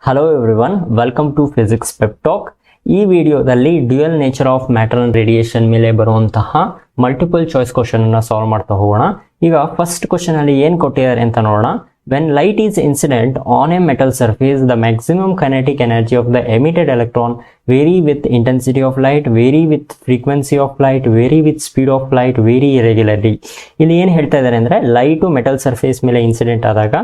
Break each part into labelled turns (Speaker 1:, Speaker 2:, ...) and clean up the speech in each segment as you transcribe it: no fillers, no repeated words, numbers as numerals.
Speaker 1: Hello everyone, welcome to physics pep talk. ಈ ವಿಡಿಯೋದಲ್ಲಿ dual nature of matter and radiation ಮೇಲೆ ಬರುವಂತಹ multiple choice question ಅನ್ನ solve ಮಾಡ್ತಾ ಹೋಗೋಣ. ಈಗ ಫಸ್ಟ್ ಕ್ವಶನ್ ಅಲ್ಲಿ ಏನು ಕೊಟ್ಟಿದ್ದಾರೆ ಅಂತ ನೋಡೋಣ. When light is incident on a metal surface, the maximum kinetic energy of the emitted electron vary with intensity of light, vary with frequency of light, vary with speed of light, vary irregularly. ಇಲ್ಲಿ ಏನು ಹೇಳ್ತಾ ಇದ್ದಾರೆ ಅಂದರೆ light metal surface ಮೇಲೆ incident ಆದಾಗ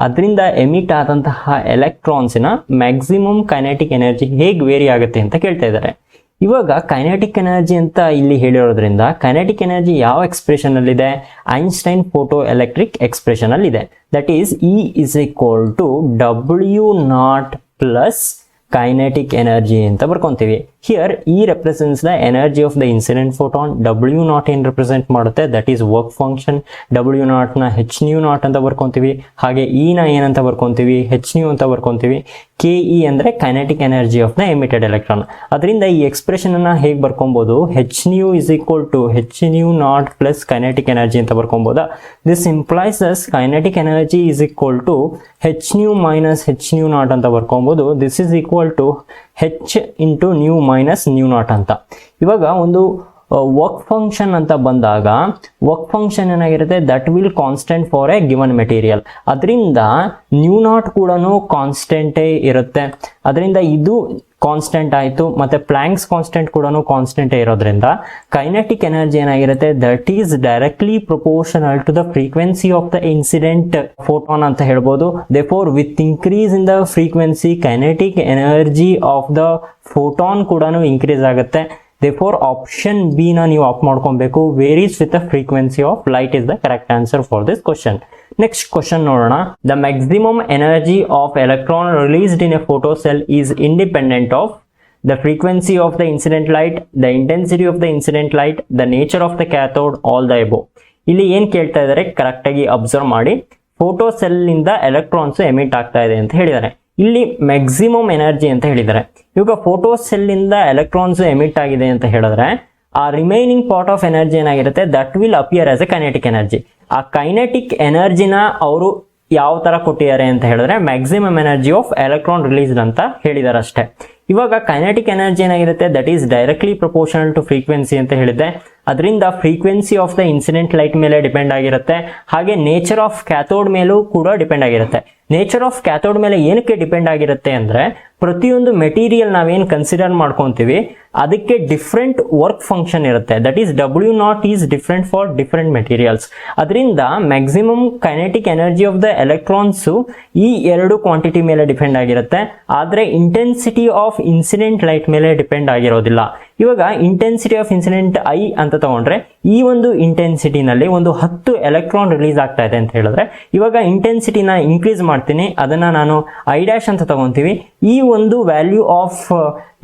Speaker 1: ಅದರಿಂದ emit ಆದಂತಹ ಎಲೆಕ್ಟ್ರಾನ್ಸಿನ ಮ್ಯಾಕ್ಸಿಮಮ್ ಕೈನೆಟಿಕ್ ಎನರ್ಜಿ ಹೇಗೆ ವೇರಿ ಆಗುತ್ತೆ ಅಂತ ಕೇಳ್ತಾ ಇದ್ದಾರೆ. ಇವಾಗ ಕೈನೆಟಿಕ್ ಎನರ್ಜಿ ಅಂತ ಇಲ್ಲಿ ಹೇಳಿರೋದ್ರಿಂದ ಕೈನೆಟಿಕ್ ಎನರ್ಜಿ ಯಾವ ಎಕ್ಸ್ಪ್ರೆಷನ್ ಅಲ್ಲಿದೆ? ಐನ್ಸ್ಟೈನ್ ಫೋಟೋ ಎಲೆಕ್ಟ್ರಿಕ್ ಎಕ್ಸ್ಪ್ರೆಷನ್ ಅಲ್ಲಿ ಇದೆ. That is E is equal to W0 plus kinetic energy ಅಂತ ಬರ್ಕೊಂತೀವಿ. Here E represents the energy of the incident photon. W0 ಏನು ರೆಪ್ರೆಸೆಂಟ್ ಮಾಡುತ್ತೆ? That is work function. W0 ನ hν0 ಅಂತ ಬರ್ಕೊಂತೀವಿ. ಹಾಗೆ E ನ ಏನಂತ ಬರ್ಕೊಂತೀವಿ? hν ಅಂತ ಬರ್ಕೊಂತೀವಿ. ke ಅಂದ್ರೆ kinetic energy of the emitted electron. ಅದರಿಂದ ಈ ಎಕ್ಸ್ಪ್ರೆಷನ್ ಅನ್ನ ಹೇಗೆ ಬರ್ಕೊಬಹುದು? hν is equal to hν0 plus kinetic energy ಅಂತ ಬರ್ಕೊಬಹುದಾ? This implies us kinetic energy is equal to hν minus hν0 ಅಂತ ಬರ್ಕೊಬಹುದು. This is equal to h into nu minus nu0 ಅಂತ. ಇವಾಗ ಒಂದು ವರ್ಕ್ ಫಂಕ್ಷನ್ ಅಂತ ಬಂದಾಗ ವರ್ಕ್ ಫಂಕ್ಷನ್ ಏನಾಗಿರುತ್ತೆ? That will constant for A given material. ಅದರಿಂದ nu0 ಕೂಡ ಕಾನ್ಸ್ಟೆಂಟೇ ಇರುತ್ತೆ. ಅದರಿಂದ ಇದು ಕಾನ್ಸ್ಟೆಂಟ್ ಆಯಿತು, ಮತ್ತೆ ಪ್ಲಾಂಕ್ಸ್ ಕಾನ್ಸ್ಟೆಂಟ್ ಕೂಡ ಕಾನ್ಸ್ಟೆಂಟೇ ಇರೋದ್ರಿಂದ ಕೈನೆಟಿಕ್ ಎನರ್ಜಿ ಏನಾಗಿರುತ್ತೆ? That is directly proportional to the frequency of the incident photon ಅಂತ ಹೇಳ್ಬೋದು. Therefore with increase in the frequency kinetic energy of the photon ಕೂಡ ಇನ್ಕ್ರೀಸ್ ಆಗುತ್ತೆ. Therefore, option B na ನೀವು off ಮಾಡ್ಕೊಬೇಕು. Varies with the frequency of light is the correct answer for this question. Next question ನೋಡೋಣ. The maximum energy of electron released in a photocell is independent of the frequency of the incident light, the intensity of the incident light, the nature of the cathode, all the above. ಇಲ್ಲಿ ಏನು ಕೇಳ್ತಾ ಇದ್ದಾರೆ correct ಆಗಿ observe ಮಾಡಿ. ಫೋಟೋಸೆಲ್ ಇಂದ electrons emit ಆಗ್ತಾ ಇದೆ ಅಂತ ಹೇಳಿದ್ದಾರೆ. ಇಲ್ಲಿ ಮ್ಯಾಕ್ಸಿಮಮ್ ಎನರ್ಜಿ ಅಂತ ಹೇಳಿದ್ದಾರೆ. ಇವಾಗ ಫೋಟೋ ಸೆಲ್ ಇಂದ ಎಲೆಕ್ಟ್ರಾನ್ಸ್ ಎಮಿಟ್ ಆಗಿದೆ ಅಂತ ಹೇಳಿದ್ರೆ ಆ ರಿಮೈನಿಂಗ್ ಪಾರ್ಟ್ ಆಫ್ ಎನರ್ಜಿ ಏನಾಗಿರುತ್ತೆ? That will appear as a kinetic energy. ಆ ಕೈನೆಟಿಕ್ ಎನರ್ಜಿನ ಅವರು ಯಾವ ತರ ಕೊಟ್ಟಿದ್ದಾರೆ ಅಂತ ಹೇಳಿದ್ರೆ maximum energy of electron released ಅಂತ ಹೇಳಿದ್ದಾರೆ ಅಷ್ಟೇ. ಇವಾಗ ಕೈನೆಟಿಕ್ ಎನರ್ಜಿ ಏನಾಗಿರುತ್ತೆ? That is directly proportional to frequency ಅಂತ ಹೇಳಿದೆ. ಅದರಿಂದ frequency of the incident light ಮೇಲೆ ಡಿಪೆಂಡ್ ಆಗಿರುತ್ತೆ. ಹಾಗೆ ನೇಚರ್ ಆಫ್ ಕ್ಯಾಥೋಡ್ ಮೇಲೂ ಕೂಡ ಡಿಪೆಂಡ್ ಆಗಿರುತ್ತೆ. ನೇಚರ್ ಆಫ್ ಕ್ಯಾಥೋಡ್ ಮೇಲೆ ಏನಕ್ಕೆ ಡಿಪೆಂಡ್ ಆಗಿರುತ್ತೆ ಅಂದ್ರೆ ಪ್ರತಿಯೊಂದು ಮೆಟೀರಿಯಲ್ ನಾವೇನು ಕನ್ಸಿಡರ್ ಮಾಡ್ಕೊತೀವಿ ಅದಕ್ಕೆ ಡಿಫ್ರೆಂಟ್ ವರ್ಕ್ ಫಂಕ್ಷನ್ ಇರುತ್ತೆ. That is W0 is different for different materials. ಅದರಿಂದ maximum kinetic energy of the electrons ಈ ಎರಡು ಕ್ವಾಂಟಿಟಿ ಮೇಲೆ ಡಿಪೆಂಡ್ ಆಗಿರುತ್ತೆ. ಆದರೆ ಇಂಟೆನ್ಸಿಟಿ ಆಫ್ ಇನ್ಸಿಡೆಂಟ್ ಲೈಟ್ ಮೇಲೆ ಡಿಪೆಂಡ್ ಆಗಿರೋದಿಲ್ಲ. ಇವಾಗ ಇಂಟೆನ್ಸಿಟಿ ಆಫ್ ಇನ್ಸಿಡೆಂಟ್ I ಅಂತ ತಗೊಂಡ್ರೆ ಈ ಒಂದು ಇಂಟೆನ್ಸಿಟಿನಲ್ಲಿ ಒಂದು 10 ಎಲೆಕ್ಟ್ರಾನ್ ರಿಲೀಸ್ ಆಗ್ತಾ ಇದೆ ಅಂತ ಹೇಳಿದ್ರೆ ಇವಾಗ ಇಂಟೆನ್ಸಿಟಿನ ಇನ್ಕ್ರೀಸ್ ಮಾಡ್ತೀನಿ, ಅದನ್ನ ನಾನು I' ಅಂತ ತಗೊಂತೀವಿ. ಈ ಒಂದು ವ್ಯಾಲ್ಯೂ ಆಫ್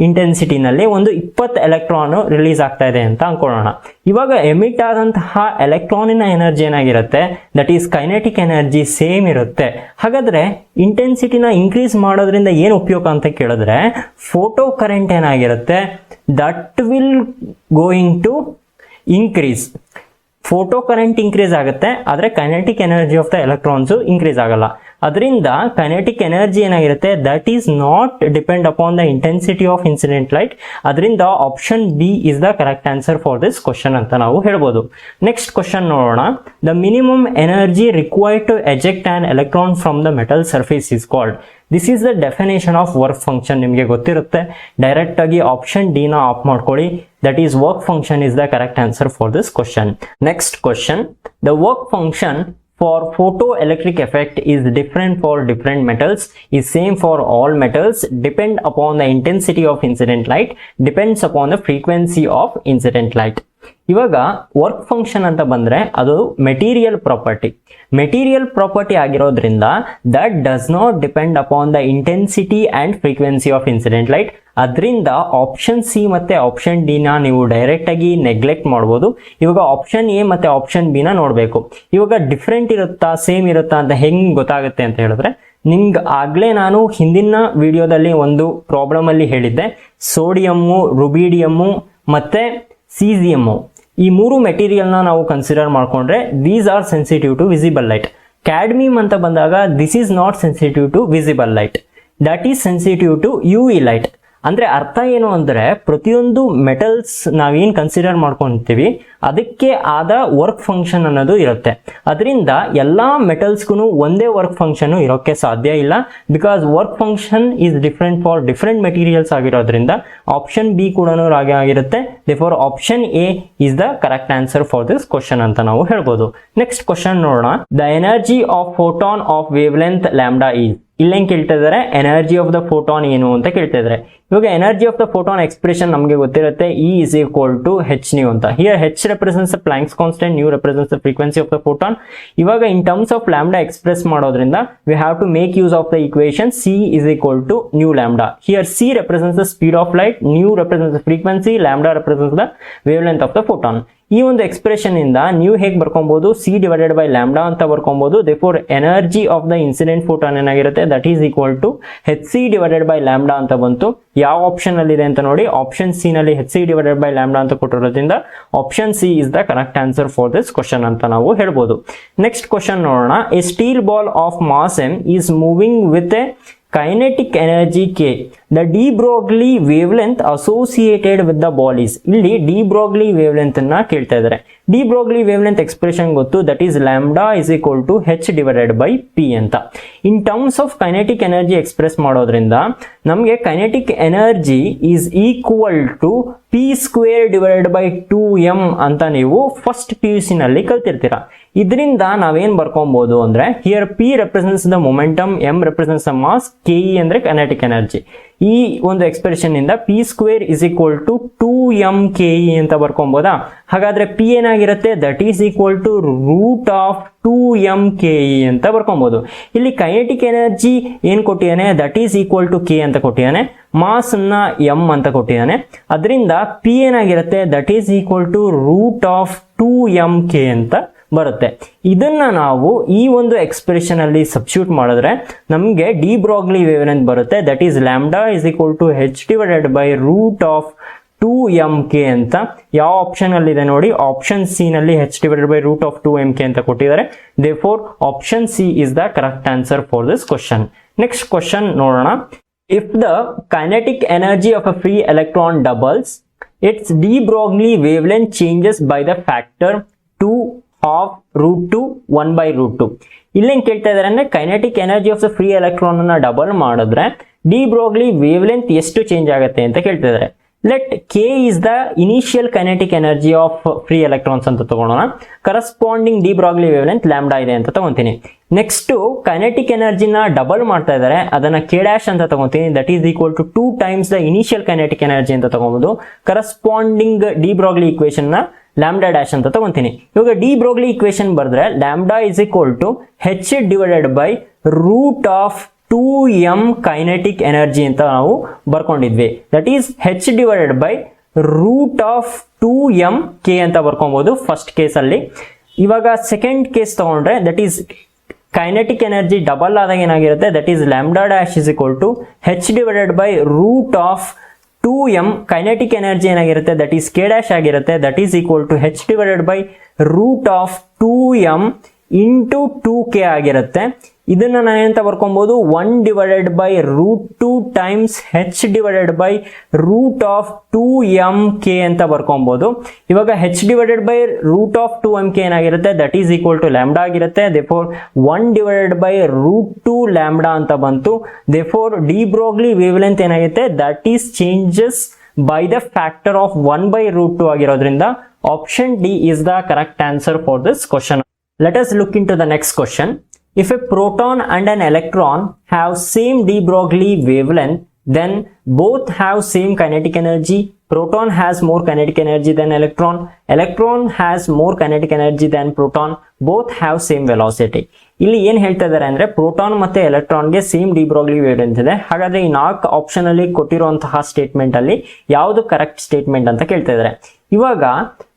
Speaker 1: ಇಂಟೆನ್ಸಿಟಿನಲ್ಲಿ ಒಂದು 20 ಎಲೆಕ್ಟ್ರಾನ್ ರಿಲೀಸ್ ಆಗ್ತಾ ಇದೆ ಅಂತ ಅನ್ಕೊಳ್ಳೋಣ. ಇವಾಗ ಎಮಿಟ್ ಆದಂತಹ ಎಲೆಕ್ಟ್ರಾನಿನ ಎನರ್ಜಿ ಏನಾಗಿರುತ್ತೆ? That is kinetic energy same ಇರುತ್ತೆ. ಹಾಗಾದ್ರೆ ಇಂಟೆನ್ಸಿಟಿನ ಇನ್ಕ್ರೀಸ್ ಮಾಡೋದ್ರಿಂದ ಏನು ಉಪಯೋಗ ಅಂತ ಕೇಳಿದ್ರೆ ಫೋಟೋ ಕರೆಂಟ್ ಏನಾಗಿರುತ್ತೆ? That will going to increase. Photo current increase ಆಗುತ್ತೆ, ಆದರೆ kinetic energy of the electrons increase ಆಗಲ್ಲ. ಅದರಿಂದ ಕೈನೆಟಿಕ್ ಎನರ್ಜಿ ಏನಾಗಿರುತ್ತೆ? That is not depend upon the intensity of incident light. ಅದರಿಂದ option B is the correct answer for this question ಅಂತ ನಾವು ಹೇಳ್ಬೋದು. Next question ನೋಡೋಣ. The minimum energy required to eject an electron from the metal surface is called. This is the definition of work function. ನಿಮಗೆ ಗೊತ್ತಿರುತ್ತೆ. Direct ಆಗಿ option D ನ off ಮಾಡ್ಕೊಳ್ಳಿ. That is work function is the correct answer for this question. Next question. The work function for photoelectric effect is different for different metals, is same for all metals, depend upon the intensity of incident light, depends upon the frequency of incident light. ಇವಾಗ work function ಅಂತ ಬಂದ್ರೆ ಅದು material property ಆಗಿರೋದ್ರಿಂದ that does not depend upon the intensity and frequency of incident light. ಅದರಿಂದ option C ಮತ್ತೆ option D ನ ನೀವು direct ಆಗಿ ನೆಗ್ಲೆಕ್ಟ್ ಮಾಡ್ಬೋದು. ಇವಾಗ ಆಪ್ಷನ್ ಎ ಮತ್ತೆ ಆಪ್ಷನ್ ಬಿ ನ ನೋಡಬೇಕು. ಇವಾಗ ಡಿಫ್ರೆಂಟ್ ಇರುತ್ತಾ ಸೇಮ್ ಇರುತ್ತಾ ಅಂತ ಹೆಂಗ್ ಗೊತ್ತಾಗುತ್ತೆ ಅಂತ ಹೇಳಿದ್ರೆ ನಿಮ್ಗೆ ಆಗ್ಲೇ ನಾನು ಹಿಂದಿನ ವಿಡಿಯೋದಲ್ಲಿ ಒಂದು ಪ್ರಾಬ್ಲಮ್ ಅಲ್ಲಿ ಹೇಳಿದ್ದೆ. ಸೋಡಿಯಮ್ಮು, ರುಬಿಡಿಯಮ್ಮು ಮತ್ತೆ ಸೀಸಿಯಮ್ಮು ಈ ಮೂರು ಮೆಟೀರಿಯಲ್ನ ನಾವು ಕನ್ಸಿಡರ್ ಮಾಡ್ಕೊಂಡ್ರೆ these are sensitive to visible light. Cadmium ಅಂತ ಬಂದಾಗ this is not sensitive to visible light. That is sensitive to UV light. ಅಂದರೆ ಅರ್ಥ ಏನು ಅಂದರೆ ಪ್ರತಿಯೊಂದು ಮೆಟಲ್ಸ್ ನಾವೇನು ಕನ್ಸಿಡರ್ ಮಾಡ್ಕೊತೀವಿ ಅದಕ್ಕೆ ಆದ ವರ್ಕ್ ಫಂಕ್ಷನ್ ಅನ್ನೋದು ಇರುತ್ತೆ. ಅದರಿಂದ ಎಲ್ಲ ಮೆಟಲ್ಸ್ಗೂ ಒಂದೇ ವರ್ಕ್ ಫಂಕ್ಷನು ಇರೋಕ್ಕೆ ಸಾಧ್ಯ ಇಲ್ಲ. Because work function is different for different materials ಆಗಿರೋದ್ರಿಂದ ಆಪ್ಷನ್ ಬಿ ಕೂಡ ಹಾಗೆ ಆಗಿರುತ್ತೆ. Therefore option A is the correct answer for this question ಅಂತ ನಾವು ಹೇಳ್ಬೋದು. ನೆಕ್ಸ್ಟ್ ಕ್ವಶನ್ ನೋಡೋಣ. The energy of photon of wave length lambda is. ಇಲ್ಲೇನು ಕೇಳ್ತಾ ಇದ್ದಾರೆ, ಎನರ್ಜಿ ಆಫ್ ದ ಫೋಟಾನ್ ಏನು ಅಂತ ಕೇಳ್ತಾ ಇದ್ದಾರೆ. ಇವಾಗ energy of the photon expression ನಮಗೆ ಗೊತ್ತಿರುತ್ತೆ, E is equal to hν ಅಂತ. Here H represents the Planck's constant, nu represents the frequency of the photon. ಇವಾಗ in terms of lambda express ಮಾಡೋದ್ರಿಂದ we have to make use of the equation C is equal to nu lambda. Here C represents the speed of light, nu represents the frequency, lambda represents the wavelength of the photon. ಈ ಒಂದು expression ಇಂದ ನೀವು ಹೇಗೆ ಬರ್ಕೊಬಹುದು, C divided by lambda ಅಂತ ಬರ್ಕೊಬಹುದು. Therefore energy of the incident photon ಏನಾಗಿರುತ್ತೆ, that is equal to hc divided by lambda ಅಂತ ಬಂತು. ಯಾವ ಆಪ್ಷನ್ ಅಲ್ಲಿ ಇದೆ ಅಂತ ನೋಡಿ, ಆಪ್ಷನ್ ಸಿ ನಲ್ಲಿ hc ಡಿವೈಡೆಡ್ ಬೈ ಲ್ಯಾಂಬ್ಡಾ ಅಂತ ಕೊಟ್ಟಿರೋದ್ರಿಂದ option C is the correct answer for this question ಅಂತ ನಾವು ಹೇಳ್ಬೋದು. ನೆಕ್ಸ್ಟ್ ಕ್ವಶನ್ ನೋಡೋಣ. A steel ball of mass m is moving with a kinetic energy k. The de Broglie wavelength associated with the ball is. ಇಲ್ಲಿ de Broglie wavelength ಅನ್ನ ಕೇಳ್ತಾ ಇದ್ದಾರೆ. de Broglie wavelength expression ಗೊತ್ತು, that is lambda is equal to h divided by p ಅಂತ. In terms of kinetic energy express ಮಾಡೋದ್ರಿಂದ ನಮಗೆ kinetic energy is equal to p square divided by 2m ಅಂತ ನೀವು first PUC ನಲ್ಲಿ ಕಲ್ತಿರ್ತೀರಾ. ಇದರಿಂದ ನಾವೇನ್ ಬರ್ಕೊಬಹುದು ಅಂದ್ರೆ, here P represents the momentum, M represents the mass, Ke ಅಂದ್ರೆ kinetic energy. ಈ ಒಂದು ಎಕ್ಸ್ಪ್ರೆಷನ್ ಇಂದ P square is equal to 2m Ke ಅಂತ ಬರ್ಕೊಬಹುದಾ? ಹಾಗಾದ್ರೆ P ಏನಾಗಿರುತ್ತೆ, that is equal to root of 2m Ke ಅಂತ ಬರ್ಕೊಬಹುದು. ಇಲ್ಲಿ ಕೈನೆಟಿಕ್ ಎನರ್ಜಿ ಏನ್ ಕೊಟ್ಟಿದ್ದಾನೆ, that is equal to K ಅಂತ ಕೊಟ್ಟಿದ್ದಾನೆ, ಮಾಸ್ ಅನ್ನ m ಅಂತ ಕೊಟ್ಟಿದ್ದಾನೆ. ಅದರಿಂದ P ಏನಾಗಿರುತ್ತೆ, that is equal to root of 2m K ಅಂತ ಬರುತ್ತೆ. ಇದನ್ನ ನಾವು ಈ ಒಂದು ಎಕ್ಸ್ಪ್ರೆಷನ್ ಅಲ್ಲಿ ಸಬ್ಸ್ಟಿಟ್ಯೂಟ್ ಮಾಡಿದ್ರೆ ನಮಗೆ ಡಿ ಬ್ರಾಗ್ಲಿ ವೇವ್ಲೆಂತ್ ಬರುತ್ತೆ, that is lambda is equal to h divided by root of 2mk ಅಂತ. ಯಾವ ಆಪ್ಷನ್ ಅಲ್ಲಿ ಇದೆ ನೋಡಿ, ಆಪ್ಷನ್ ಸಿ ನಲ್ಲಿ h divided by root of 2mk ಅಂತ ಕೊಟ್ಟಿದ್ದಾರೆ. Therefore option C is the correct answer for this question. Next question ನೋಡೋಣ. If the kinetic energy of a free electron doubles, its de Broglie wavelength changes by the factor 2 of root 2 1 by root 2. ಇಲ್ಲೇನ್ ಕೇಳ್ತಾ ಇದ್ದಾರೆ ಅಂದ್ರೆ, kinetic energy of the free electron ಅನ್ನ double ಮಾಡಿದ್ರೆ D Broglie wavelength ಎಷ್ಟು change ಆಗುತ್ತೆ ಅಂತ ಕೇಳ್ತಾ ಇದ್ದಾರೆ. Let K is the initial kinetic energy of free electrons ಅಂತ ತಗೊಳ್ಳೋಣ. Corresponding de Broglie wavelength lambda ಇದೆ ಅಂತ ತಗೊಂತೀನಿ. ನೆಕ್ಸ್ಟ್ ಕೈನೆಟಿಕ್ ಎನರ್ಜಿನ ಡಬಲ್ ಮಾಡ್ತಾ ಇದ್ದಾರೆ, ಅದನ್ನ K ಡ್ಯಾಶ್ ಅಂತ ತಗೊಂತೀನಿ, that is equal to 2 times the initial kinetic energy ಅಂತ ತಗೊಬಹುದು. ಕರೆಸ್ಪಾಂಡಿಂಗ್ ಡಿ ಬ್ರಾಗ್ಲಿ ಇಕ್ವೇಶನ್ ನ ಲ್ಯಾಂಬ್ಡಾ ಡ್ಯಾಶ್ ಅಂತ ತಗೊಂತೀನಿ. ಇವಾಗ ಡಿ ಬ್ರಾಗ್ಲಿ ಇಕ್ವೇಶನ್ ಬರೆದ್ರೆ lambda is equal to h divided by root of 2m kinetic energy ಅಂತ ನಾವು ಬರ್ಕೊಂಡಿದ್ವಿ. That is h divided by root of 2m k ಅಂತ ಬರ್ಕೊಬಹುದು ಫಸ್ಟ್ ಕೇಸ್ ಅಲ್ಲಿ. ಇವಾಗ ಸೆಕೆಂಡ್ ಕೇಸ್ ತಗೊಂಡ್ರೆ, that is kinetic energy double ಆದಾಗ ಏನಾಗಿರುತ್ತೆ, that is lambda dash is equal to h divided by root of 2m kinetic energy ಏನಾಗಿರುತ್ತೆ, that is K dash ಆಗಿರುತ್ತೆ, that is equal to h divided by root of 2m into 2k ಆಗಿರುತ್ತೆ. ಇದನ್ನ ನಾನು ಏನಂತ ಬರ್ಕೊಬಹುದು, 1 divided by root 2 times h divided by root of 2mk ಅಂತ ಬರ್ಕೊಬಹುದು. ಇವಾಗ h divided by root of 2mk ಏನಾಗಿರುತ್ತೆ, that is equal to lambda ಆಗಿರುತ್ತೆ. Therefore 1 divided by root 2 lambda ಅಂತ ಬಂತು. ದೇರ್ಫೋರ್ ಡಿ ಬ್ರಾಗ್ಲಿ ವೇವ್ಲೆಂತ್ ಏನಾಗುತ್ತೆ, that is changes by the factor of 1 by root 2 ಆಗಿರೋದ್ರಿಂದ option D is the correct answer for this question. Let us look into the next question. If a proton and an electron have same de Broglie wavelength, then both have same kinetic energy. Proton has more kinetic energy than electron. Electron has more kinetic energy than proton. Both have same velocity. ಇಲ್ಲಿ ಏನ್ ಹೇಳ್ತಾ ಇದ್ದಾರೆ ಅಂದ್ರೆ, proton ಮತ್ತೆ electron ಗೆ same de Broglie wavelength ಇದೆ. ಹಾಗಾದ್ರೆ ಈ 4 ಆಪ್ಷನ್ ಅಲ್ಲಿ ಕೊಟ್ಟಿರುವಂತಹ ಸ್ಟೇಟ್ಮೆಂಟ್ ಅಲ್ಲಿ ಯಾವುದು ಕರೆಕ್ಟ್ ಸ್ಟೇಟ್ಮೆಂಟ್ ಅಂತ ಕೇಳ್ತಾ ಇದ್ದಾರೆ. ಇವಾಗ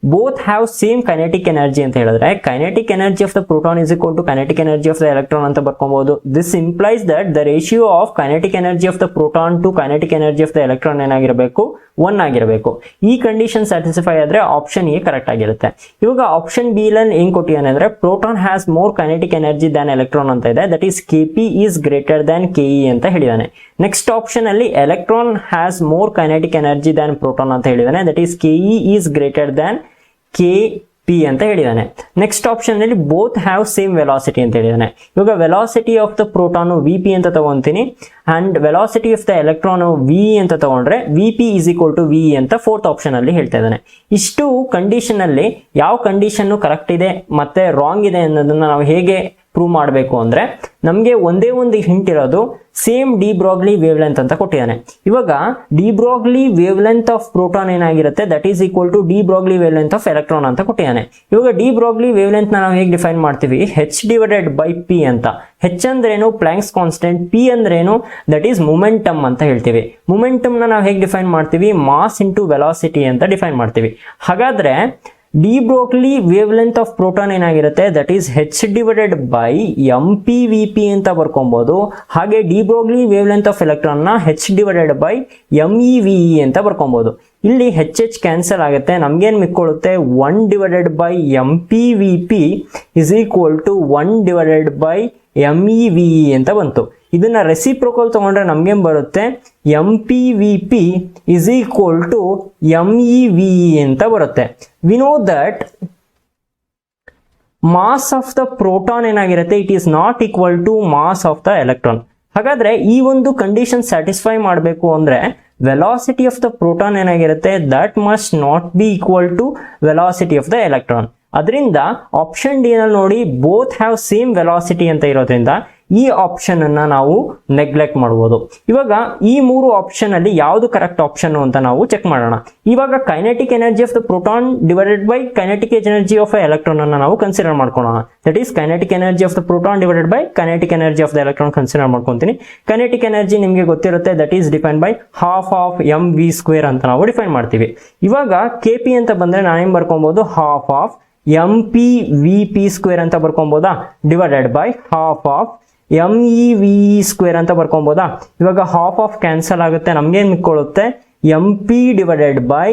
Speaker 1: both have same kinetic energy ಅಂತ ಹೇಳಿದ್ರೆ kinetic energy of the proton is equal to kinetic energy of the electron ಅಂತ ಬರ್ಕೊಬಹುದು. This implies that the ratio of kinetic energy of the proton to kinetic energy of the electron ಏನಾಗಿರಬೇಕು, 1 ಆಗಿರಬೇಕು. ಈ condition satisfy ಆದ್ರೆ option A correct ಆಗಿರುತ್ತೆ. ಇವಾಗ option B ನಲ್ಲಿ ಏನ್ ಕೊಟ್ಟಿದ್ದಾನೆ ಅಂದ್ರೆ proton has more kinetic energy than electron ಅಂತ ಇದೆ, that is KP is greater than KE ಅಂತ ಹೇಳಿದಾನೆ. ನೆಕ್ಸ್ಟ್ ಆಪ್ಷನ್ ಅಲ್ಲಿ electron has more kinetic energy than proton ಅಂತ ಹೇಳಿದಾನೆ, that is KE is greater than KP ಅಂತ ಹೇಳಿದಾನೆ. ನೆಕ್ಸ್ಟ್ ಆಪ್ಷನ್ ಅಲ್ಲಿ ಬೋತ್ ಹ್ಯಾವ್ ಸೇಮ್ ವೆಲಾಸಿಟಿ ಅಂತ ಹೇಳಿದಾನೆ. ಇವಾಗ velocity of the proton VP ಅಂತ ತಗೊಂತೀನಿ and velocity of the electron VE ಅಂತ ತಗೊಂಡ್ರೆ VP is equal to VE ಅಂತ ಫೋರ್ತ್ ಆಪ್ಷನ್ ಅಲ್ಲಿ ಹೇಳ್ತಾ ಇದ್ದಾನೆ. ಇಷ್ಟು ಕಂಡೀಷನ್ ಅಲ್ಲಿ ಯಾವ ಕಂಡೀಷನ್ ಕರೆಕ್ಟ್ ಇದೆ ಮತ್ತೆ ರಾಂಗ್ ಇದೆ ಅನ್ನೋದನ್ನ ನಾವು ಹೇಗೆ ಪ್ರೂವ್ ಮಾಡಬೇಕು ಅಂದ್ರೆ ನಮಗೆ ಒಂದೇ ಒಂದು ಹಿಂಟ್ ಇರೋದು same de Broglie wavelength ಅಂತ ಕೊಟ್ಟಿದ್ದಾನೆ. ಇವಾಗ de Broglie wavelength of proton ಏನಾಗಿರುತ್ತೆ that is equal to de Broglie wavelength of electron ಅಂತ ಕೊಟ್ಟಿದ್ದಾನೆ. ಇವಾಗ ಡಿ ಬ್ರಾಗ್ಲಿ ವೇವ್ ಲೆಂತ್ ನಾವು ಹೇಗೆ ಡಿಫೈನ್ ಮಾಡ್ತೀವಿ, H/P ಅಂತ. H ಅಂದ್ರೇನು ಪ್ಲಾಂಕ್ಸ್ ಕಾನ್ಸ್ಟೆಂಟ್, P ಅಂದ್ರೇನು ದಟ್ ಈಸ್ ಮೊಮೆಂಟಮ್ ಅಂತ ಹೇಳ್ತೀವಿ. ಮೊಮೆಂಟಮ್ ನಾವು ಹೇಗೆ ಡಿಫೈನ್ ಮಾಡ್ತೀವಿ, ಮಾಸ್ ಇಂಟು ವೆಲಾಸಿಟಿ ಅಂತ ಡಿಫೈನ್ ಮಾಡ್ತೀವಿ. ಹಾಗಾದ್ರೆ D Broglie wave length of proton ಏನಾಗಿರುತ್ತೆ ದಟ್ ಈಸ್ H/MP/VP ಅಂತ ಬರ್ಕೊಬಹುದು. ಹಾಗೆ D Broglie wave length of electron ನ H/MEVE ಅಂತ ಬರ್ಕೊಬಹುದು. ಇಲ್ಲಿ HH ಕ್ಯಾನ್ಸಲ್ ಆಗುತ್ತೆ, ನಮ್ಗೇನ್ ಮಿಕ್ಕೊಳ್ಳುತ್ತೆ 1/MP/VP is equal to 1/MEVE ಅಂತ ಬಂತು. ಇದನ್ನ ರೆಸಿಪ್ರೋಕಲ್ ತಗೊಂಡ್ರೆ ನಮ್ಗೇನ್ ಬರುತ್ತೆ MP/VP is equal to MEVE ಅಂತ ಬರುತ್ತೆ. We know that mass of the proton ಏನಾಗಿರುತ್ತೆ it is not equal to mass of the electron. ಹಾಗಾದ್ರೆ ಈ ಒಂದು ಕಂಡೀಷನ್ ಸ್ಯಾಟಿಸ್ಫೈ ಮಾಡಬೇಕು ಅಂದ್ರೆ ವೆಲಾಸಿಟಿ ಆಫ್ ದ ಪ್ರೋಟಾನ್ ಏನಾಗಿರುತ್ತೆ that must not be equal to velocity of the electron. ಅದರಿಂದ option D ನಲ್ಲಿ ನೋಡಿ ಬೋತ್ ಹ್ಯಾವ್ ಸೇಮ್ ವೆಲಾಸಿಟಿ ಅಂತ ಇರೋದ್ರಿಂದ ಈ ಆಪ್ಷನ್ ಅನ್ನ ನಾವು ನೆಗ್ಲೆಕ್ಟ್ ಮಾಡಬಹುದು. ಇವಾಗ ಈ ಮೂರು ಆಪ್ಷನ್ ಅಲ್ಲಿ ಯಾವುದು ಕರೆಕ್ಟ್ ಆಪ್ಷನ್ ಅಂತ ನಾವು ಚೆಕ್ ಮಾಡೋಣ. ಇವಾಗ kinetic energy of the proton divided by kinetic energy of electron ಅನ್ನ ನಾವು ಕನ್ಸಿಡರ್ ಮಾಡ್ಕೊಳ್ಳೋಣ. That is kinetic energy of the proton divided by kinetic energy of the electron consider ಮಾಡ್ಕೊಂತೀನಿ. ಕೈನೆಟಿಕ್ ಎನರ್ಜಿ ನಿಮಗೆ ಗೊತ್ತಿರುತ್ತೆ that is define by half of mv² ಅಂತ ನಾವು define ಮಾಡ್ತೀವಿ. ಇವಾಗ KP ಅಂತ ಬಂದ್ರೆ ನಾನೇನ್ ಬರ್ಕೊಬಹುದು ಹಾಫ್ ಆಫ್ MP/VP² ಅಂತ ಬರ್ಕೊಬಹುದಾ divided by half of MEVE² ಅಂತ ಬರ್ಕೊಬಹುದಾ. ಇವಾಗ ಹಾಫ್ ಆಫ್ ಕ್ಯಾನ್ಸಲ್ ಆಗುತ್ತೆ, ನಮ್ಗೇನ್ ಮಿಕ್ಕೊಳ್ಳುತ್ತೆ MP divided by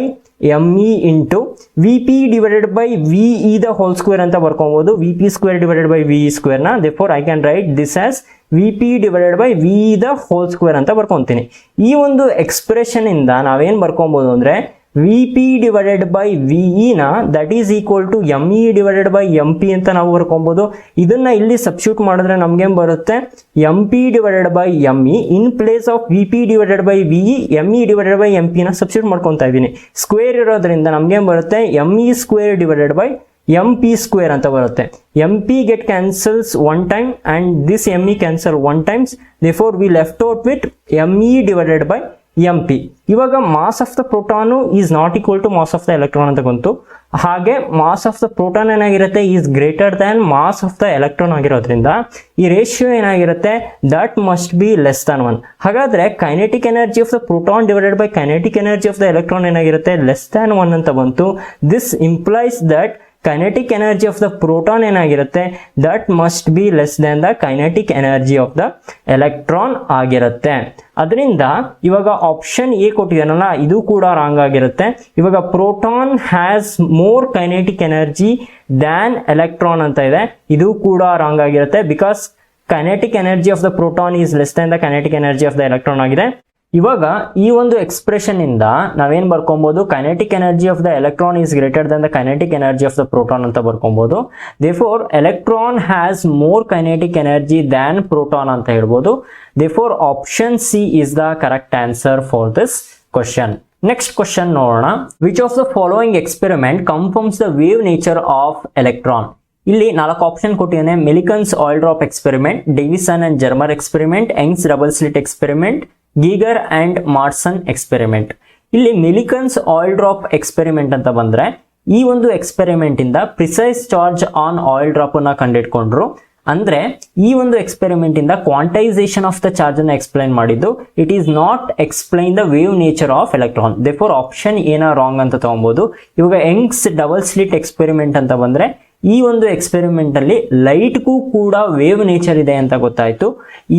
Speaker 1: ME into VP divided by VE the whole square ಅಂತ ಬರ್ಕೊಬಹುದು. VP² ಡಿವೈಡೆಡ್ ಬೈ VE² ನ therefore I can write this as VP divided by VE the whole square ಅಂತ ಬರ್ಕೊಂತೀನಿ. ಈ ಒಂದು expression ಇಂದ ನಾವೇನ್ ಬರ್ಕೊಬಹುದು ಅಂದ್ರೆ VP ಡಿವೈಡೆಡ್ ಬೈ VE ನ that is equal to ME divided by MP ಅಂತ ನಾವು ಬರ್ಕೊಬಹುದು. ಇದನ್ನ ಇಲ್ಲಿ ಸಬ್ಸ್ಟಿಟ್ಯೂಟ್ ಮಾಡಿದ್ರೆ ನಮ್ಗೇನ್ ಬರುತ್ತೆ MP divided by ME in place of VP divided by VE ME divided by MP ನ ಸಬ್ಸ್ಟಿಟ್ಯೂಟ್ ಮಾಡ್ಕೊಂತಾ ಇದೀನಿ. ಸ್ಕ್ವೇರ್ ಇರೋದ್ರಿಂದ ನಮ್ಗೇನ್ ಬರುತ್ತೆ ME² ಡಿವೈಡೆಡ್ ಬೈ MP² ಅಂತ ಬರುತ್ತೆ. MP get cancels one time and this ME cancel one times, therefore we left out with ME divided by MP. ಇವಾಗ mass of the proton is not equal to mass of the electron ಅಂತ ಬಂತು. ಹಾಗೆ mass of the proton ಏನಾಗಿರುತ್ತೆ is greater than mass of the electron ಆಗಿರೋದ್ರಿಂದ ಈ ratio ಏನಾಗಿರುತ್ತೆ that must be less than 1. ಹಾಗಾದ್ರೆ kinetic energy of the proton divided by kinetic energy of the electron ಏನಾಗಿರುತ್ತೆ less than 1 ಅಂತ ಬಂತು. This implies that kinetic energy of the proton ಏನಾಗಿರುತ್ತೆ that must be less than the kinetic energy of the electron ಆಗಿರುತ್ತೆ. ಅದರಿಂದ ಇವಾಗ option A ಕೊಟ್ಟಿದ್ದಾನಲ್ಲ ಇದು ಕೂಡ wrong ಆಗಿರುತ್ತೆ. ಇವಾಗ proton has more kinetic energy than electron ಅಂತ ಇದೆ, ಇದು ಕೂಡ ರಾಂಗ್ ಆಗಿರುತ್ತೆ. Because kinetic energy of the proton is less than the kinetic energy of the electron ಆಗಿದೆ. ಇವಾಗ ಈ ಒಂದು ಎಕ್ಸ್ಪ್ರೆಷನ್ ಇಂದ ನಾವೇನ್ ಬರ್ಕೊಬಹುದು kinetic energy of the electron is greater than the kinetic energy of the proton ಅಂತ ಬರ್ಕೊಬಹುದು. therefore electron has more kinetic energy than proton ಅಂತ ಹೇಳ್ಬೋದು. therefore option C is the correct answer for this question. Next question ನೋಡೋಣ. Which of the following experiment confirms the wave nature of electron. ಇಲ್ಲಿ 4 option ಕೊಟ್ಟಿದ್ದಾನೆ. Millikan's oil drop experiment, Davisson and Germer experiment, Young's double slit experiment, Geiger and Marsden experiment. ಇಲ್ಲಿ Millikan's oil drop experiment ಅಂತ ಬಂದ್ರೆ ಈ ಒಂದು experiment ಇಂದ precise charge on oil drop ಅನ್ನ ಕಂಡುಹಿಡ್ಕೊಂಡ್ರು. ಅಂದ್ರೆ ಈ ಒಂದು ಎಕ್ಸ್ಪೆರಿಮೆಂಟ್ ಇಂದ ಕ್ವಾಂಟೈಸೇಷನ್ ಆಫ್ ದ ಚಾರ್ಜ್ ಅನ್ನ ಎಕ್ಸ್ಪ್ಲೈನ್ ಮಾಡಿದ್ದು. It is not explain the wave nature of electron. Therefore option ಏನ ರಾಂಗ್ ಅಂತ ತಗೊಬಹುದು. ಇವಾಗ ಯಂಗ್ಸ್ ಡಬಲ್ ಸ್ಲಿಟ್ ಎಕ್ಸ್ಪೆರಿಮೆಂಟ್ ಅಂತ ಬಂದ್ರೆ ಈ ಒಂದು ಎಕ್ಸ್ಪೆರಿಮೆಂಟ್ ಅಲ್ಲಿ ಲೈಟ್ಗೂ ಕೂಡ ವೇವ್ ನೇಚರ್ ಇದೆ ಅಂತ ಗೊತ್ತಾಯ್ತು.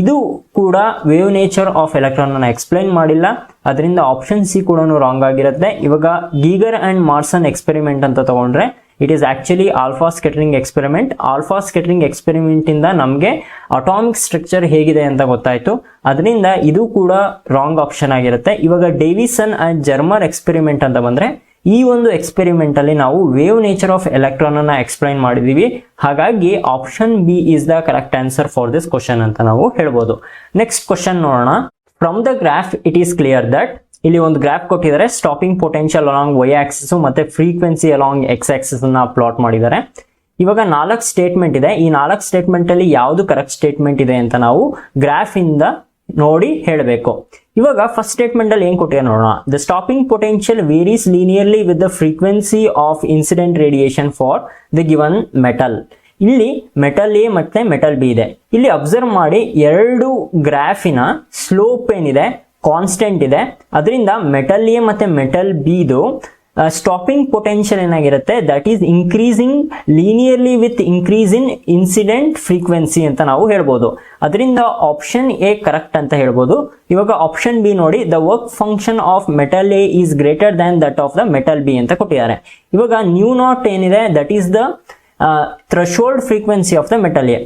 Speaker 1: ಇದು ಕೂಡ ವೇವ್ ನೇಚರ್ ಆಫ್ ಎಲೆಕ್ಟ್ರಾನ್ ಅನ್ನ ಎಕ್ಸ್ಪ್ಲೈನ್ ಮಾಡಿಲ್ಲ, ಅದರಿಂದ ಆಪ್ಷನ್ ಸಿ ಕೂಡ ರಾಂಗ್ ಆಗಿರುತ್ತೆ. ಇವಾಗ ಗೀಗರ್ ಅಂಡ್ ಮಾರ್ಸನ್ ಎಕ್ಸ್ಪೆರಿಮೆಂಟ್ ಅಂತ ತಗೊಂಡ್ರೆ it is actually alpha scattering experiment. Alpha scattering experiment ಇಂದ ನಮಗೆ ಅಟಾಮಿಕ್ ಸ್ಟ್ರಕ್ಚರ್ ಹೇಗಿದೆ ಅಂತ ಗೊತ್ತಾಯ್ತು, ಅದರಿಂದ ಇದು ಕೂಡ ರಾಂಗ್ ಆಪ್ಷನ್ ಆಗಿರುತ್ತೆ. ಇವಾಗ ಡೇವಿಸನ್ ಅಂಡ್ ಜರ್ಮರ್ ಎಕ್ಸ್ಪೆರಿಮೆಂಟ್ ಅಂತ ಬಂದ್ರೆ ಈ ಒಂದು ಎಕ್ಸ್ಪೆರಿಮೆಂಟ್ ಅಲ್ಲಿ ನಾವು ವೇವ್ ನೇಚರ್ ಆಫ್ ಎಲೆಕ್ಟ್ರಾನ್ ಅನ್ನ ಎಕ್ಸ್ಪ್ಲೈನ್ ಮಾಡಿದೀವಿ. ಹಾಗಾಗಿ option B is the correct answer for this question ಅಂತ ನಾವು ಹೇಳ್ಬೋದು. ನೆಕ್ಸ್ಟ್ ಕ್ವಶನ್ ನೋಡೋಣ. From the graph it is clear that, ಇಲ್ಲಿ ಒಂದು ಗ್ರಾಫ್ ಕೊಟ್ಟಿದ್ದಾರೆ. Stopping potential along Y axis ಮತ್ತೆ ಫ್ರೀಕ್ವೆನ್ಸಿ ಅಲಾಂಗ್ ಎಕ್ಸ್ ಆಕ್ಸಿಸ್ ಅನ್ನ ಪ್ಲಾಟ್ ಮಾಡಿದ್ದಾರೆ. ಇವಾಗ 4 ಸ್ಟೇಟ್ಮೆಂಟ್ ಇದೆ. ಈ 4 ಸ್ಟೇಟ್ಮೆಂಟ್ ಅಲ್ಲಿ ಯಾವುದು ಕರೆಕ್ಟ್ ಸ್ಟೇಟ್ಮೆಂಟ್ ಇದೆ ಅಂತ ನಾವು ಗ್ರಾಫ್ ಇಂದ ನೋಡಿ ಹೇಳಬೇಕು. ಇವಾಗ ಫಸ್ಟ್ ಸ್ಟೇಟ್ಮೆಂಟ್ ಅಲ್ಲಿ ಏನ್ ಕೊಟ್ಟಿದೆ ನೋಡೋಣ. The stopping potential varies linearly with the frequency of incident radiation for the given metal. ಇಲ್ಲಿ ಮೆಟಲ್ ಎ ಮತ್ತೆ ಮೆಟಲ್ ಬಿ ಇದೆ. ಇಲ್ಲಿ ಅಬ್ಸರ್ವ್ ಮಾಡಿ, ಎರಡು ಗ್ರಾಫಿನ ಸ್ಲೋಪ್ ಏನಿದೆ ಕಾನ್ಸ್ಟೆಂಟ್ ಇದೆ, ಅದರಿಂದ ಮೆಟಲ್ ಎ ಮತ್ತೆ ಮೆಟಲ್ ಬಿದು ಸ್ಟಾಪಿಂಗ್ ಪೊಟೆನ್ಷಿಯಲ್ ಏನಾಗಿರುತ್ತೆ, that is increasing linearly with increase in incident frequency ಅಂತ ನಾವು ಹೇಳ್ಬೋದು. ಅದರಿಂದ ಆಪ್ಷನ್ ಎ ಕರೆಕ್ಟ್ ಅಂತ ಹೇಳ್ಬೋದು. ಇವಾಗ ಆಪ್ಷನ್ ಬಿ ನೋಡಿ, the work function of metal A is greater than that of the metal B ಅಂತ ಕೊಟ್ಟಿದ್ದಾರೆ. ಇವಾಗ ನ್ಯೂ ನಾಟ್ ಏನಿದೆ that is the threshold frequency of the metal A.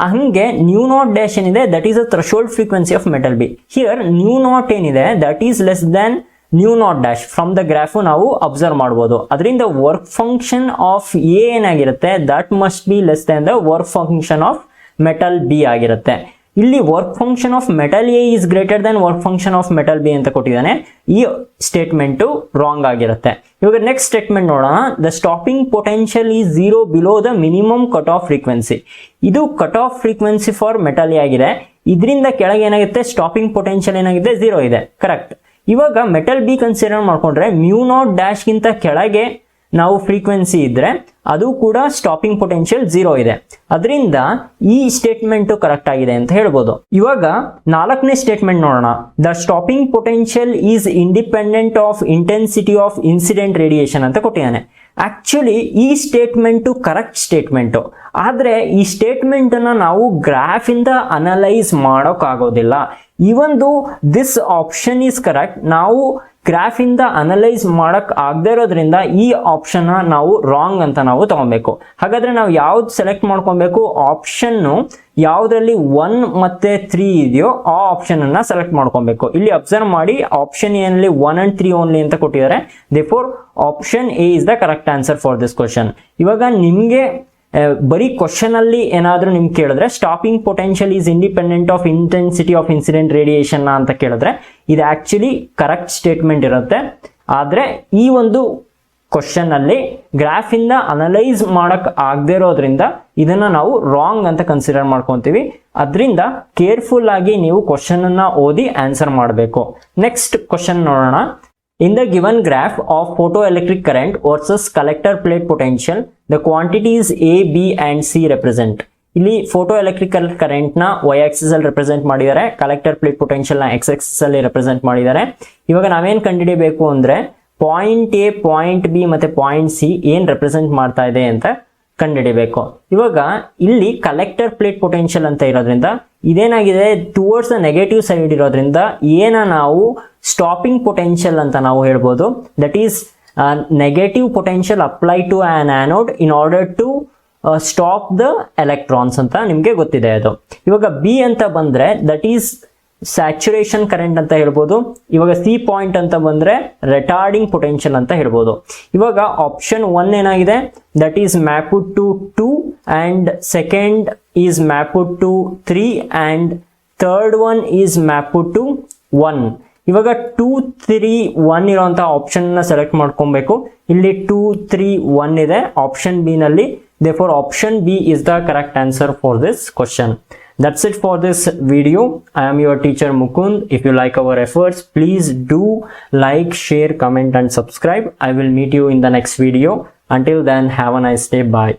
Speaker 1: ಹಂಗೆ ನ್ಯೂ ನಾಟ್ ಡ್ಯಾಶ್ ಏನಿದೆ that is the threshold frequency of metal B. Here nu naught ಏನಿದೆ that is less than nu naught dash. From the graph ನಾವು observe ಮಾಡಬಹುದು. ಅದರಿಂದ work function of A ಏನಾಗಿರುತ್ತೆ, that must be less than the work function of metal B ಆಗಿರುತ್ತೆ. ಇಲ್ಲಿ work function of metal A is greater than work function of metal B ಅಂತ ಕೊಟ್ಟಿದ್ದಾನೆ. ಈ statement wrong ಆಗಿರುತ್ತೆ. ಇವಾಗ ನೆಕ್ಸ್ಟ್ ಸ್ಟೇಟ್ಮೆಂಟ್ ನೋಡೋಣ. The stopping potential is 0 below the minimum cut off frequency. ಇದು cut off frequency for metal A ಆಗಿದೆ. ಇದರಿಂದ ಕೆಳಗೆ ಏನಾಗುತ್ತೆ, ಸ್ಟಾಪಿಂಗ್ ಪೊಟೆನ್ಷಿಯಲ್ ಏನಾಗಿದೆ, 0 ಇದೆ. ಕರೆಕ್ಟ್. ಇವಾಗ ಮೆಟಲ್ ಬಿ ಕನ್ಸಿಡರ್ ಮಾಡ್ಕೊಂಡ್ರೆ ಮ್ಯೂ ನಾಟ್ ಡ್ಯಾಶ್ ಗಿಂತ ಕೆಳಗೆ ನಾವು ಫ್ರೀಕ್ವೆನ್ಸಿ ಇದ್ರೆ ಅದು ಕೂಡ ಸ್ಟಾಪಿಂಗ್ ಪೊಟೆನ್ಷಿಯಲ್ 0 ಇದೆ. ಅದರಿಂದ ಈ ಸ್ಟೇಟ್ಮೆಂಟ್ ಕರೆಕ್ಟ್ ಆಗಿದೆ ಅಂತ ಹೇಳ್ಬೋದು. ಇವಾಗ 4ನೇ ಸ್ಟೇಟ್ಮೆಂಟ್ ನೋಡೋಣ. The stopping potential is independent of intensity of incident radiation ಅಂತ ಕೊಟ್ಟಿದ್ದಾನೆ. ಆಕ್ಚುಲಿ ಈ ಸ್ಟೇಟ್ಮೆಂಟ್ ಕರೆಕ್ಟ್ ಸ್ಟೇಟ್ಮೆಂಟ್, ಆದ್ರೆ ಈ ಸ್ಟೇಟ್ಮೆಂಟ್ ಅನ್ನ ನಾವು ಗ್ರಾಫ್ ಇಂದ ಅನಲೈಸ್ ಮಾಡೋಕ್ ಆಗೋದಿಲ್ಲ. Even though this option is correct, ನಾವು ಗ್ರಾಫ್ ಇಂದ ಅನಲೈಸ್ ಮಾಡಕ್ ಆಗದೆ ಇರೋದ್ರಿಂದ ಈ ಆಪ್ಷನ್ ನಾವು ರಾಂಗ್ ಅಂತ ನಾವು ತಗೊಬೇಕು. ಹಾಗಾದ್ರೆ ನಾವು ಯಾವ್ದು ಸೆಲೆಕ್ಟ್ ಮಾಡ್ಕೊಬೇಕು, ಆಪ್ಷನ್ ಯಾವ್ದ್ರಲ್ಲಿ 1 ಮತ್ತೆ 3 ಇದೆಯೋ ಆ ಆಪ್ಷನ್ ಅನ್ನ ಸೆಲೆಕ್ಟ್ ಮಾಡ್ಕೊಬೇಕು. ಇಲ್ಲಿ ಅಬ್ಸರ್ವ್ ಮಾಡಿ, ಆಪ್ಷನ್ ಏನಲ್ಲಿ 1 and 3 ಓನ್ಲಿ ಅಂತ ಕೊಟ್ಟಿದ್ದಾರೆ. Therefore option A is the correct answer for this question. ಇವಾಗ ನಿಮ್ಗೆ ಬರೀ ಕ್ವಶನ್ ಅಲ್ಲಿ ಏನಾದ್ರೂ ನಿಮ್ಗೆ ಕೇಳಿದ್ರೆ stopping potential is independent of intensity of incident radiation ಅಂತ ಕೇಳಿದ್ರೆ ಇದು ಆಕ್ಚುಲಿ ಕರೆಕ್ಟ್ ಸ್ಟೇಟ್ಮೆಂಟ್ ಇರುತ್ತೆ. ಆದ್ರೆ ಈ ಒಂದು ಕ್ವಶನ್ ಅಲ್ಲಿ ಗ್ರಾಫ್ ಇಂದ ಅನಲೈಸ್ ಮಾಡಕ್ ಆಗದೆ ಇರೋದ್ರಿಂದ ಇದನ್ನ ನಾವು ರಾಂಗ್ ಅಂತ ಕನ್ಸಿಡರ್ ಮಾಡ್ಕೊಂತೀವಿ. ಅದರಿಂದ ಕೇರ್ಫುಲ್ ಆಗಿ ನೀವು ಕ್ವಶನ್ ಅನ್ನ ಓದಿ ಆನ್ಸರ್ ಮಾಡಬೇಕು. ನೆಕ್ಸ್ಟ್ ಕ್ವಶನ್ ನೋಡೋಣ. In the given graph of photoelectric current versus collector plate potential, the quantities A, B and C represent. ಇಲ್ಲಿ ಫೋಟೋ ಎಲೆಕ್ಟ್ರಿಕಲ್ ಕರೆಂಟ್ ನ y ಆಕ್ಸಿಸ್ ಅಲ್ಲಿ ರೆಪ್ರೆಸೆಂಟ್ ಮಾಡಿದ್ದಾರೆ, ಕಲೆಕ್ಟರ್ ಪ್ಲೇಟ್ ಪೊಟೆನ್ಷಿಯಲ್ ನ x Axis ಅಲ್ಲಿ represent ಮಾಡಿದ್ದಾರೆ. ಇವಾಗ ನಾವೇನ್ ಕಂಡುಹಿಡಿಯಬೇಕು ಅಂದ್ರೆ ಪಾಯಿಂಟ್ ಎ, ಪಾಯಿಂಟ್ ಬಿ ಮತ್ತೆ ಪಾಯಿಂಟ್ ಸಿ ಏನ್ ರೆಪ್ರೆಸೆಂಟ್ ಮಾಡ್ತಾ ಇದೆ ಅಂತ ಕಂಡುಹಿಡಿಯಬೇಕು. ಇವಾಗ ಇಲ್ಲಿ ಕಲೆಕ್ಟರ್ ಪ್ಲೇಟ್ ಪೊಟೆನ್ಷಿಯಲ್ ಅಂತ ಇರೋದ್ರಿಂದ ಇದೇನಾಗಿದೆ, ಟುವರ್ಡ್ಸ್ ದ ನೆಗೆಟಿವ್ ಸೈಡ್ ಇರೋದ್ರಿಂದ ಏನ ನಾವು ಸ್ಟಾಪಿಂಗ್ ಪೊಟೆನ್ಷಿಯಲ್ ಅಂತ ನಾವು ಹೇಳ್ಬೋದು. That is negative potential apply to an anode in order to stop the electrons ಅಂತ ನಿಮ್ಗೆ ಗೊತ್ತಿದೆ ಅದು. ಇವಾಗ ಬಿ ಅಂತ ಬಂದ್ರೆ ದಟ್ ಈಸ್ ಸ್ಯಾಚುರೇಷನ್ ಕರೆಂಟ್ ಅಂತ ಹೇಳ್ಬೋದು. ಇವಾಗ ಸಿ ಪಾಯಿಂಟ್ ಅಂತ ಬಂದ್ರೆ ರೆಟಾರ್ಡಿಂಗ್ ಪೊಟೆನ್ಷಿಯಲ್ ಅಂತ ಹೇಳ್ಬೋದು. ಇವಾಗ ಆಪ್ಷನ್ 1 ಏನಾಗಿದೆ, that is mapped to 2 and second is mapped to 3 and third one is mapped to 1. ಇವಾಗ 2, 3, 1 ಇರುವಂತ ಆಪ್ಷನ್ ನ ಸೆಲೆಕ್ಟ್ ಮಾಡ್ಕೊಬೇಕು. ಇಲ್ಲಿ 2, 3, 1 ಇದೆ ಆಪ್ಷನ್ ಬಿ ನಲ್ಲಿ. Therefore option B is the correct answer for this question. That's it for this video. I am your teacher Mukund. If you like our efforts, please do like, share, comment and subscribe. I will meet you in the next video. Until then, have a nice day. Bye.